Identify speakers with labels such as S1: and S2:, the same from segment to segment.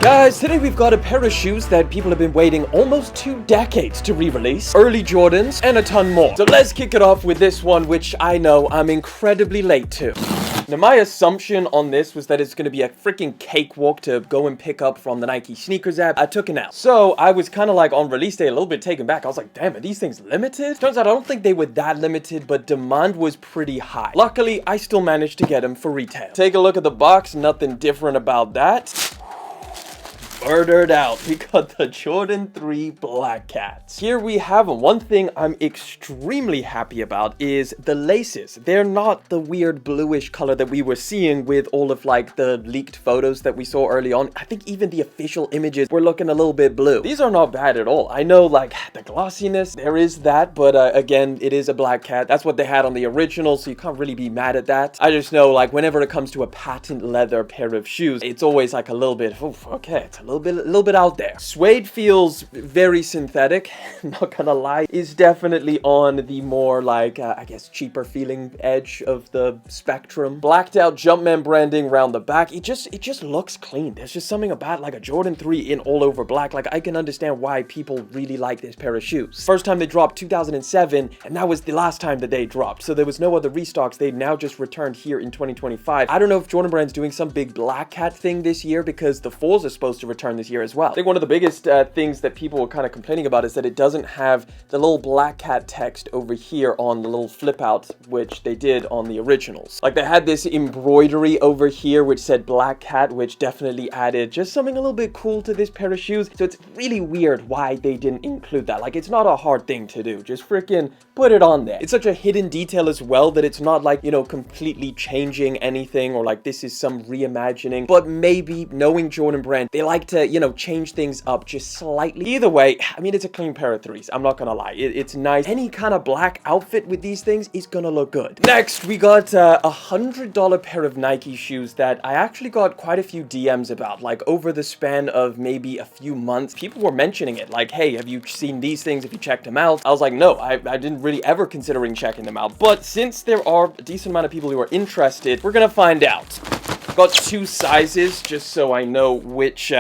S1: Guys, today we've got a pair of shoes that people have been waiting almost 2 decades to re-release, early Jordans, and a ton more. So let's kick it off with this one, which I know I'm incredibly late to. Now, my assumption on this was that it's going to be a freaking cakewalk to go and pick up from the Nike sneakers app. I took an L. So I was kind of like on release day a little bit taken back. I was like, damn, are these things limited? Turns out I don't think they were that limited, but demand was pretty high. Luckily, I still managed to get them for retail. Take a look at the box. Nothing different about that. Murdered out. We got the Jordan 3 Black Cats. Here we have them. One thing I'm extremely happy about is the laces. They're not the weird bluish color that we were seeing with all of like the leaked photos that we saw early on. I think even the official images were looking a little bit blue. These are not bad at all. I know like the glossiness, there is that, but again, it is a black cat. That's what they had on the original, so you can't really be mad at that. I just know like whenever it comes to a patent leather pair of shoes, it's always like a little bit, oof, okay, it's a little bit out there. Suede feels very synthetic, not gonna lie. Is definitely on the more like, I guess, cheaper feeling edge of the spectrum. Blacked out Jumpman branding around the back. It just looks clean. There's just something about like a Jordan 3 in all over black. Like I can understand why people really like this pair of shoes. First time they dropped 2007, and that was the last time that they dropped. So there was no other restocks. They now just returned here in 2025. I don't know if Jordan Brand's doing some big black cat thing this year because the 4s are supposed to return this year as well. I think one of the biggest things that people were kind of complaining about is that it doesn't have the little black cat text over here on the little flip out, which they did on the originals. Like they had this embroidery over here which said black cat, which definitely added just something a little bit cool to this pair of shoes. So it's really weird why they didn't include that. Like it's not a hard thing to do. Just freaking put it on there. It's such a hidden detail as well that it's not like, you know, completely changing anything or like this is some reimagining, but maybe knowing Jordan Brand, they like to, you know, change things up just slightly. Either way, I mean, it's a clean pair of 3s. I'm not gonna lie. It's nice. Any kind of black outfit with these things is gonna look good. Next, we got a $100 pair of Nike shoes that I actually got quite a few DMs about. Like over the span of maybe a few months, people were mentioning it. Like, hey, have you seen these things? Have you checked them out? I was like, no, I didn't really ever considering checking them out. But since there are a decent amount of people who are interested, we're gonna find out. Got 2 sizes just so I know which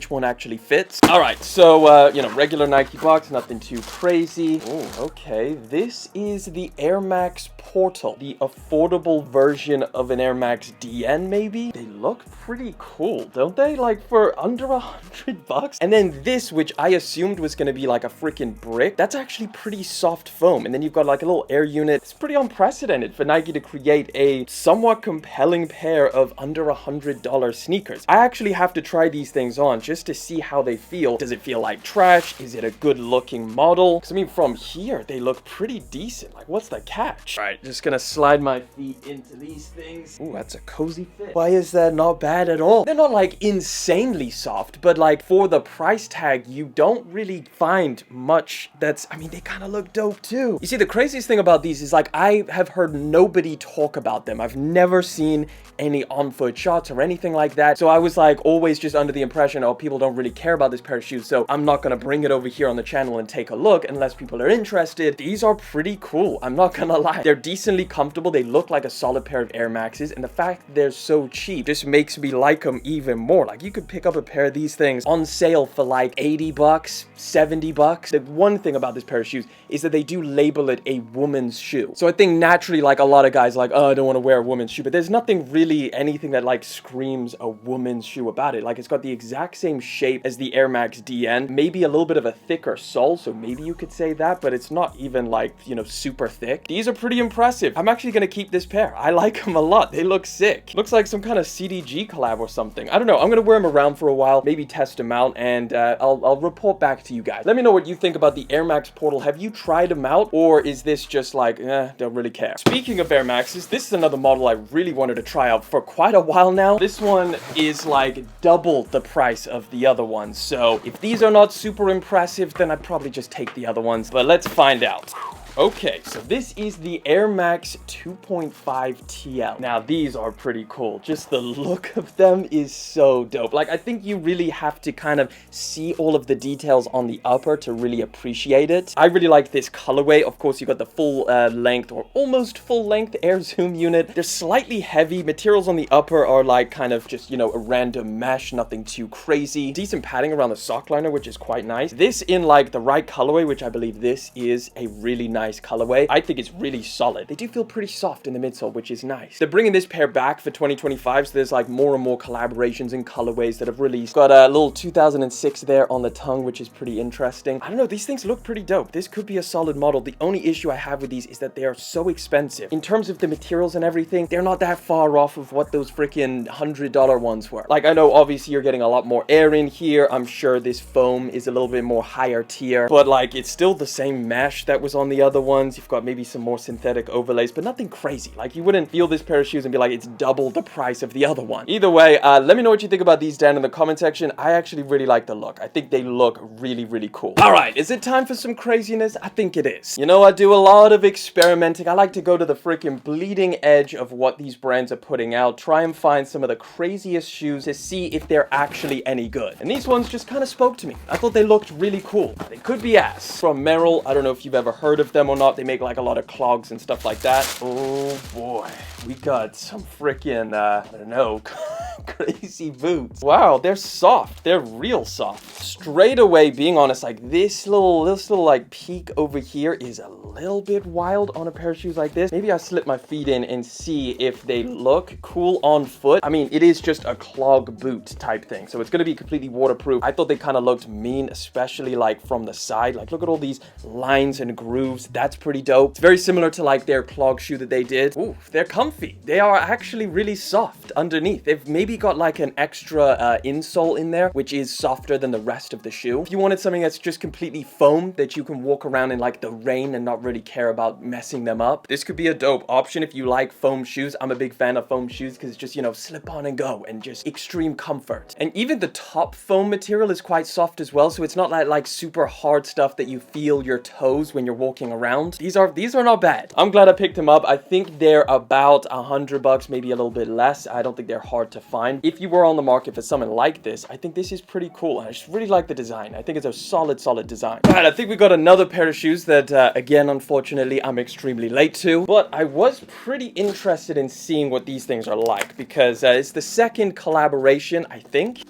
S1: one actually fits. All right, so you know, regular Nike box, nothing too crazy. Oh, okay. This is the Air Max Portal, the affordable version of an Air Max DN, maybe. They look pretty cool, don't they? Like for under $100. And then this, which I assumed was gonna be like a freaking brick, that's actually pretty soft foam. And then you've got like a little air unit. It's pretty unprecedented for Nike to create a somewhat compelling pair of under $100 sneakers. I actually have to try these things on just to see how they feel. Does it feel like trash? Is it a good looking model? Because I mean, from here, they look pretty decent. Like, what's the catch? All right, just gonna slide my feet into these things. Ooh, that's a cozy fit. Why is that not bad at all? They're not like insanely soft, but like for the price tag, you don't really find much that's, I mean, they kind of look dope too. You see, the craziest thing about these is like, I have heard nobody talk about them. I've never seen any on-foot shots or anything like that. So I was like always just under the impression, oh, people don't really care about this pair of shoes, so I'm not gonna bring it over here on the channel and take a look unless people are interested. These are pretty cool. I'm not gonna lie. They're decently comfortable. They look like a solid pair of Air Maxes, and the fact they're so cheap just makes me like them even more. Like you could pick up a pair of these things on sale for like 80 bucks, 70 bucks. The one thing about this pair of shoes is that they do label it a woman's shoe. So I think naturally, like a lot of guys like, oh, I don't want to wear a woman's shoe, but there's nothing really anything that like screams a woman's shoe about it. Like it's got the exact same shape as the Air Max DN, maybe a little bit of a thicker sole, so maybe you could say that, but it's not even like, you know, super thick. These are pretty impressive. I'm actually gonna keep this pair. I like them a lot. They look sick. Looks like some kind of CDG collab or something. I don't know. I'm gonna wear them around for a while, maybe test them out, and I'll report back to you guys. Let me know what you think about the Air Max Portal. Have you tried them out, or is this just like, don't really care? Speaking of Air Maxes, this is another model I really wanted to try out for quite a while now. This one is like double the price of the other ones. So if these are not super impressive, then I'd probably just take the other ones. But let's find out. Okay, so this is the Air Max 2.5 TL. Now, these are pretty cool. Just the look of them is so dope. Like, I think you really have to kind of see all of the details on the upper to really appreciate it. I really like this colorway. Of course, you got the full length or almost full length air zoom unit. They're slightly heavy. Materials on the upper are like kind of just, you know, a random mesh, nothing too crazy. Decent padding around the sock liner, which is quite nice. This in like the right colorway, which I believe this is a really nice colorway. I think it's really solid. They do feel pretty soft in the midsole, which is nice. They're bringing this pair back for 2025, so there's like more and more collaborations and colorways that have released. Got a little 2006 there on the tongue, which is pretty interesting. I don't know, these things look pretty dope. This could be a solid model. The only issue I have with these is that they are so expensive. In terms of the materials and everything, they're not that far off of what those freaking $100 ones were. Like, I know obviously you're getting a lot more air in here. I'm sure this foam is a little bit more higher tier, but like it's still the same mesh that was on the other ones. You've got maybe some more synthetic overlays, but nothing crazy. Like, you wouldn't feel this pair of shoes and be like, it's double the price of the other one. Either way, let me know what you think about these down in the comment section. I actually really like the look. I think they look really, really cool. All right, is it time for some craziness? I think it is. You know, I do a lot of experimenting. I like to go to the freaking bleeding edge of what these brands are putting out, try and find some of the craziest shoes to see if they're actually any good. And these ones just kind of spoke to me. I thought they looked really cool. They could be ass. From Merrell, I don't know if you've ever heard of them or not. They make like a lot of clogs and stuff like that. Oh boy, we got some freaking, I don't know, crazy boots. Wow, they're soft. They're real soft. Straight away, being honest, like this little like peak over here is a little bit wild on a pair of shoes like this. Maybe I slip my feet in and see if they look cool on foot. I mean, it is just a clog boot type thing, so it's going to be completely waterproof. I thought they kind of looked mean, especially like from the side. Like, look at all these lines and grooves. That's pretty dope. It's very similar to like their clog shoe that they did. Ooh, they're comfy. They are actually really soft underneath. They've maybe got like an extra insole in there, which is softer than the rest of the shoe. If you wanted something that's just completely foam that you can walk around in like the rain and not really care about messing them up, this could be a dope option if you like foam shoes. I'm a big fan of foam shoes because it's just, you know, slip on and go and just extreme comfort. And even the top foam material is quite soft as well, so it's not like super hard stuff that you feel your toes when you're walking around. These are not bad. I'm glad I picked them up. I think they're about $100, maybe a little bit less. I don't think they're hard to find. If you were on the market for something like this, I think this is pretty cool. I just really like the design. I think it's a solid design. All right, I think we got another pair of shoes that, again, unfortunately, I'm extremely late to. But I was pretty interested in seeing what these things are like because it's the second collaboration, I think.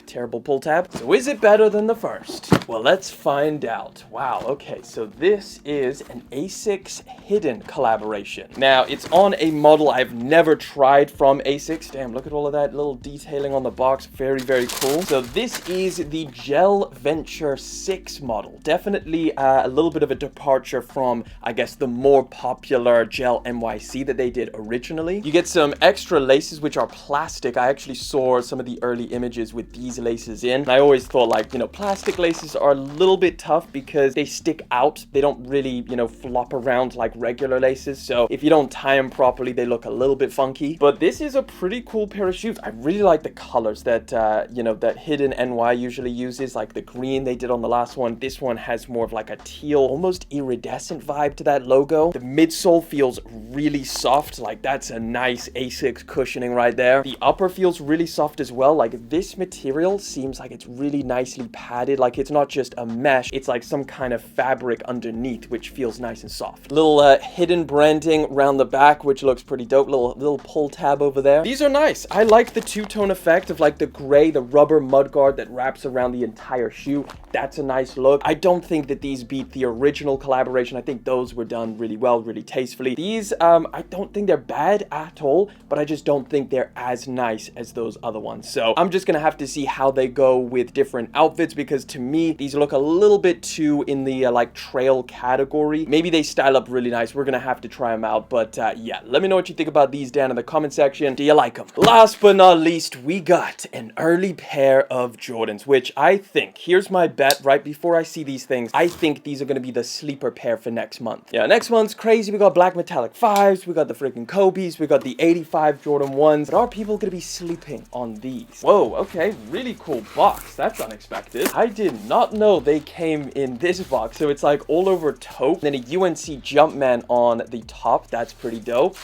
S1: Terrible pull tab. So is it better than the first? Well, let's find out. Wow, okay, so this is an ASICS hidden collaboration. Now, it's on a model I've never tried from ASICS. Damn, look at all of that little detailing on the box. Very, very cool. So this is the Gel Venture 6 model. Definitely a little bit of a departure from, I guess, the more popular Gel NYC that they did originally. You get some extra laces, which are plastic. I actually saw some of the early images with these laces in. And I always thought, like, you know, plastic laces are a little bit tough because they stick out. They don't really, you know, flop around like regular laces. So if you don't tie them properly, they look a little bit funky. But this is a pretty cool pair of shoes. I really like the colors that, you know, that Hidden NY usually uses, like the green they did on the last one. This one has more of like a teal, almost iridescent vibe to that logo. The midsole feels really soft. Like, that's a nice ASICS cushioning right there. The upper feels really soft as well. Like, this material seems like it's really nicely padded. Like, it's not just a mesh, it's like some kind of fabric underneath, which feels nice and soft. Little hidden branding around the back, which looks pretty dope. Little pull tab over there. These are nice. I like the two-tone effect of like the gray, the rubber mudguard that wraps around the entire shoe. That's a nice look. I don't think that these beat the original collaboration. I think those were done really well, really tastefully. These, I don't think they're bad at all, but I just don't think they're as nice as those other ones. So I'm just gonna have to see how they go with different outfits, because to me, these look a little bit too in the like trail category. Maybe they style up really nice. We're gonna have to try them out, but yeah, let me know what you think about these down in the comment section. Do you like them? Last but not least, we got an early pair of Jordans, which I think, here's my bet right before I see these things, I think these are gonna be the sleeper pair for next month. Yeah, next month's crazy. We got black metallic 5s, we got the freaking Kobe's, we got the 85 Jordan 1s, but are people gonna be sleeping on these? Whoa, okay, really cool box. That's unexpected. I did not not know they came in this box. So it's like all over taupe, then a UNC Jumpman on the top. That's pretty dope.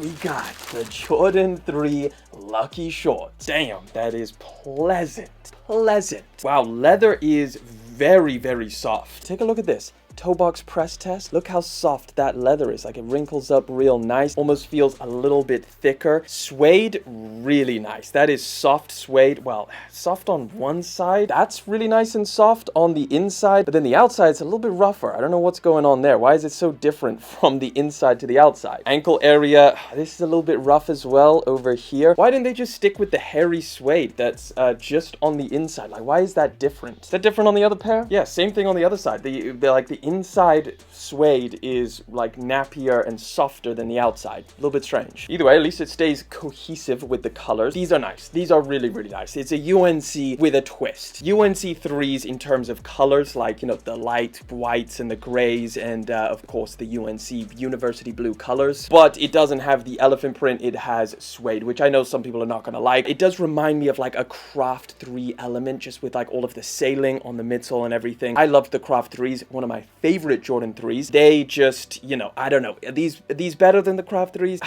S1: We got the Jordan 3 Lucky Shorts. Damn, that is pleasant. Wow, leather is very, very soft. Take a look at this. Toe box press test. Look how soft that leather is. Like, it wrinkles up real nice. Almost feels a little bit thicker. Suede, really nice. That is soft suede. Well, soft on one side. That's really nice and soft on the inside. But then the outside is a little bit rougher. I don't know what's going on there. Why is it so different from the inside to the outside? Ankle area. This is a little bit rough as well over here. Why didn't they just stick with the hairy suede that's just on the inside? Like, why is that different? Is that different on the other pair? Yeah, same thing on the other side. They're like the inside suede is like nappier and softer than the outside. A little bit strange. Either way, at least it stays cohesive with the colors. These are nice. These are really, really nice. It's a UNC with a twist. UNC 3s in terms of colors, like, you know, the light whites and the grays, and of course the UNC university blue colors. But it doesn't have the elephant print. It has suede, which I know some people are not gonna like. It does remind me of like a Craft 3 element, just with like all of the sailing on the midsole and everything. I loved the Craft 3s. One of my favorite Jordan 3s. They just, you know, I don't know. Are these better than the Craft 3s?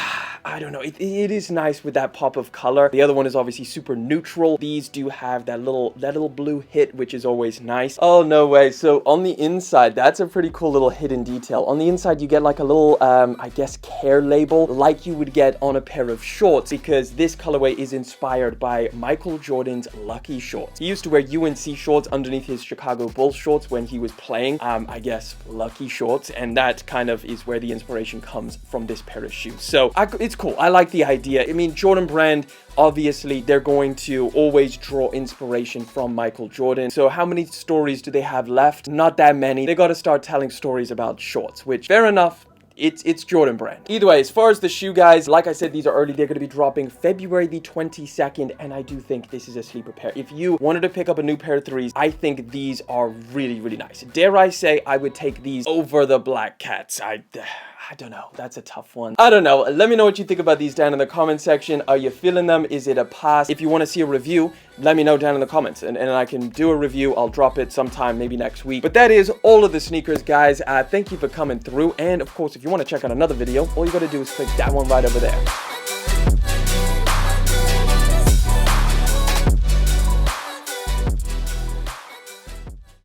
S1: I don't know. It is nice with that pop of color. The other one is obviously super neutral. These do have that little blue hit, which is always nice. Oh, no way. So on the inside, that's a pretty cool little hidden detail. On the inside, you get like a little, I guess, care label, like you would get on a pair of shorts, because this colorway is inspired by Michael Jordan's Lucky Shorts. He used to wear UNC shorts underneath his Chicago Bulls shorts when he was playing, I guess, Lucky Shorts, and that kind of is where the inspiration comes from this pair of shoes. So it's cool. I like the idea. I mean, Jordan brand, obviously they're going to always draw inspiration from Michael Jordan. So how many stories do they have left? Not that many. They got to start telling stories about shorts, which, fair enough. It's Jordan brand. Either way, as far as the shoe, guys, like I said, these are early. They're going to be dropping February the 22nd, and I do think this is a sleeper pair. If you wanted to pick up a new pair of 3s, I think these are really, really nice. Dare I say I would take these over the Black Cats. I don't know. That's a tough one. I don't know. Let me know what you think about these down in the comment section. Are you feeling them? Is it a pass? If you want to see a review, let me know down in the comments, and I can do a review. I'll drop it sometime, maybe next week. But that is all of the sneakers, guys. Thank you for coming through. And of course, if you want to check out another video, all you got to do is click that one right over there.